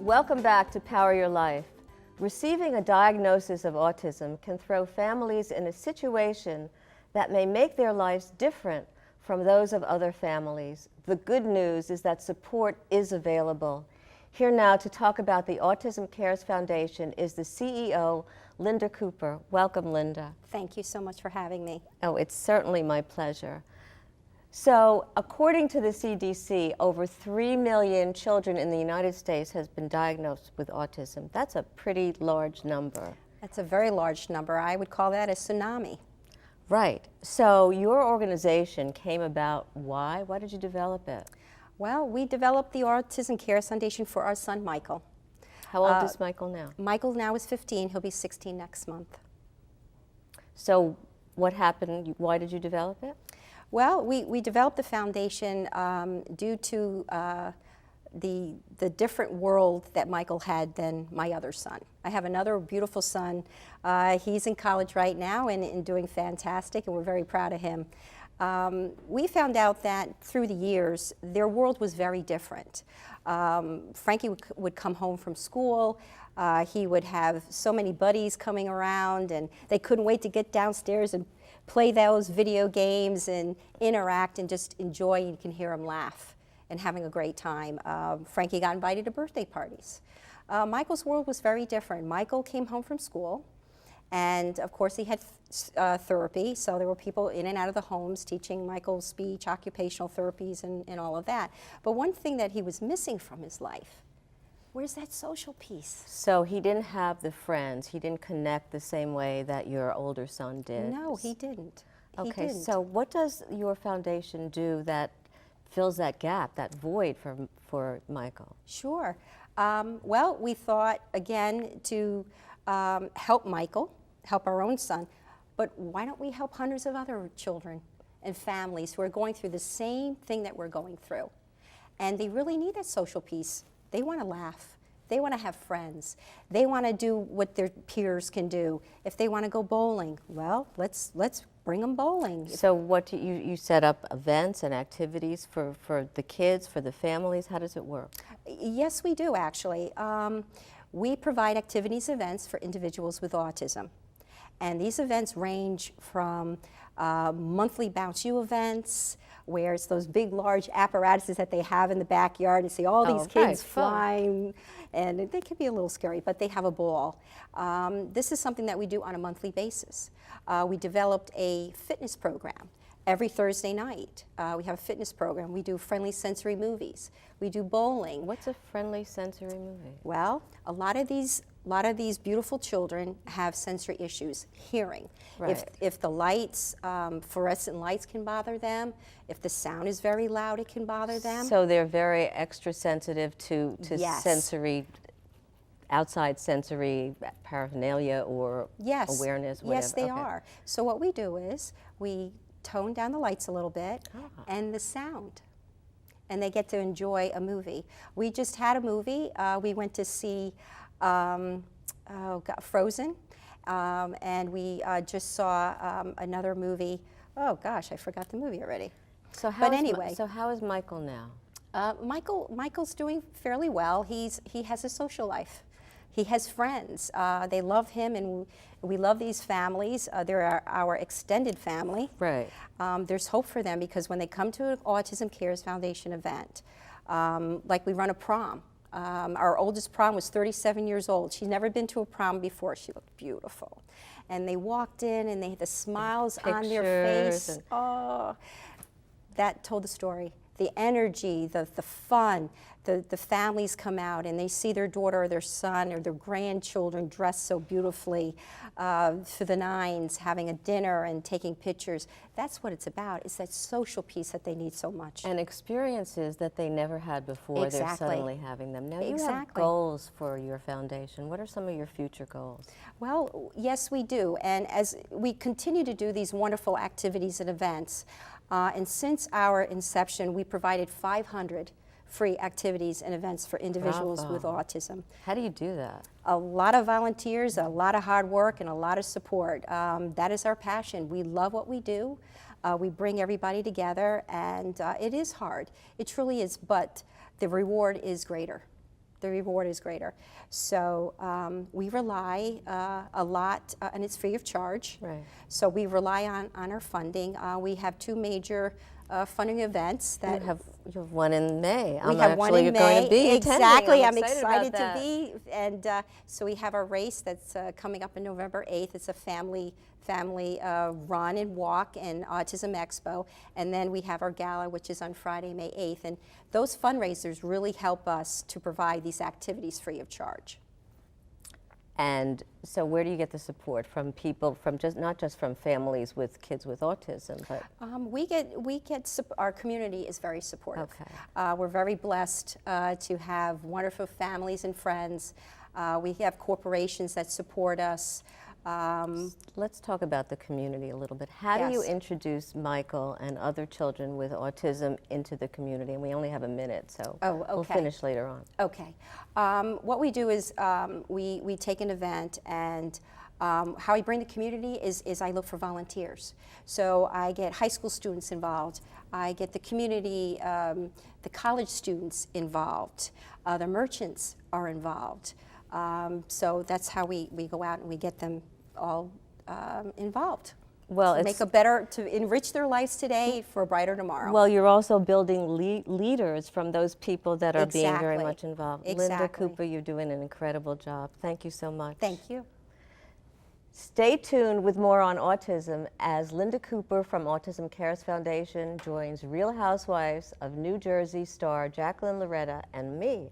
Welcome back to Power Your Life. Receiving a diagnosis of autism can throw families in a situation that may make their lives different from those of other families. The good news is that support is available. Here now to talk about the Autism Cares Foundation is the CEO, Linda Cooper. Welcome, Linda. Thank you so much for having me. Oh, it's certainly my pleasure. So, according to the CDC, over 3 million children in the United States has been diagnosed with autism. That's a pretty large number. That's a very large number. I would call that a tsunami. Right. So, your organization came about. Why? Why did you develop it? Well, we developed the Autism Cares Foundation for our son, Michael. How old is Michael now? Michael now is 15. He'll be 16 next month. So, what happened? Why did you develop it? Well, we developed the foundation due to the different world that Michael had than my other son. I have another beautiful son. He's in college right now and doing fantastic, and we're very proud of him. We found out that through the years, their world was very different. Frankie would come home from school. He would have so many buddies coming around, and they couldn't wait to get downstairs and play those video games and interact and just enjoy. You can hear him laugh and having a great time. Frankie got invited to birthday parties. Michael's world was very different. Michael came home from school, and of course he had therapy, so there were people in and out of the homes teaching Michael speech, occupational therapies, and all of that. But one thing that he was missing from his life, where's that social piece? So he didn't have the friends. He didn't connect the same way that your older son did. No, he didn't. Okay, so what does your foundation do that fills that gap, that void for Michael? Sure. Well, we thought, again, to help Michael, help our own son, but why don't we help hundreds of other children and families who are going through the same thing that we're going through? And they really need that social piece. They want to laugh. They want to have friends. They want to do what their peers can do. If they want to go bowling, well, let's bring them bowling. So what do you set up events and activities for the kids, for the families? How does it work? Yes, we do, actually. We provide activities events for individuals with autism. And these events range from monthly Bounce You events, where it's those big, large apparatuses that they have in the backyard, and see all these kids flying, and they can be a little scary, but they have a ball. This is something that we do on a monthly basis. We developed a fitness program. Every Thursday night, we have a fitness program. We do friendly sensory movies. We do bowling. What's a friendly sensory movie? Well, a lot of these beautiful children have sensory issues, hearing. Right. If the lights, fluorescent lights can bother them, if the sound is very loud, it can bother them. So they're very extra sensitive to Yes. sensory, outside sensory paraphernalia or Yes. awareness, whatever. Yes, they Okay. are. So what we do is we tone down the lights a little bit and the sound, and they get to enjoy a movie. We just had a movie. We went to see Frozen, and we just saw another movie. Oh gosh, I forgot the movie already. So how But is anyway. So how is Michael now? Michael's doing fairly well. He has a social life. He has friends. They love him, and we love these families. They're our extended family. Right. There's hope for them because when they come to an Autism Cares Foundation event, like we run a prom. Our oldest prom was 37 years old. She's never been to a prom before. She looked beautiful. And they walked in, and they had the smiles on their face. Oh, that told the story. The energy, the fun, the families come out and they see their daughter or their son or their grandchildren dressed so beautifully for the nines, having a dinner and taking pictures. That's what it's about. It's that social piece that they need so much. And experiences that they never had before, Exactly. they're suddenly having them. Now you have Exactly. goals for your foundation. What are some of your future goals? Well, yes, we do. And as we continue to do these wonderful activities and events, and since our inception, we provided 500 free activities and events for individuals with autism. How do you do that? A lot of volunteers, a lot of hard work, and a lot of support. That is our passion. We love what we do. We bring everybody together, and it is hard. It truly is, but the reward is greater. the reward is greater. So we rely a lot, and it's free of charge. Right. So we rely on our funding. We have two major funding events that You have one in May. we have one in May. Going to be Exactly, attending. I'm excited about to that. be. And so we have a race that's coming up on November 8th. It's a family run and walk and Autism Expo. And then we have our gala, which is on Friday, May 8th. And those fundraisers really help us to provide these activities free of charge. And so where do you get the support from people, from not just from families with kids with autism, but Our community is very supportive. Okay. We're very blessed to have wonderful families and friends. We have corporations that support us. let's talk about the community a little bit. How do you Yes. introduce Michael and other children with autism into the community? And we only have a minute, so Oh, we'll okay. finish later on. Okay. What we do is we take an event, and how I bring the community is I look for volunteers. So I get high school students involved. I get the community, the college students involved. The merchants are involved. So that's how we go out and we get them all involved. Well, To enrich their lives today for a brighter tomorrow. Well, you're also building leaders from those people that are being very Exactly. much involved. Linda Exactly. Cooper, you're doing an incredible job. Thank you so much. Thank you. Stay tuned with more on autism as Linda Cooper from Autism Cares Foundation joins Real Housewives of New Jersey star Jacqueline Loretta and me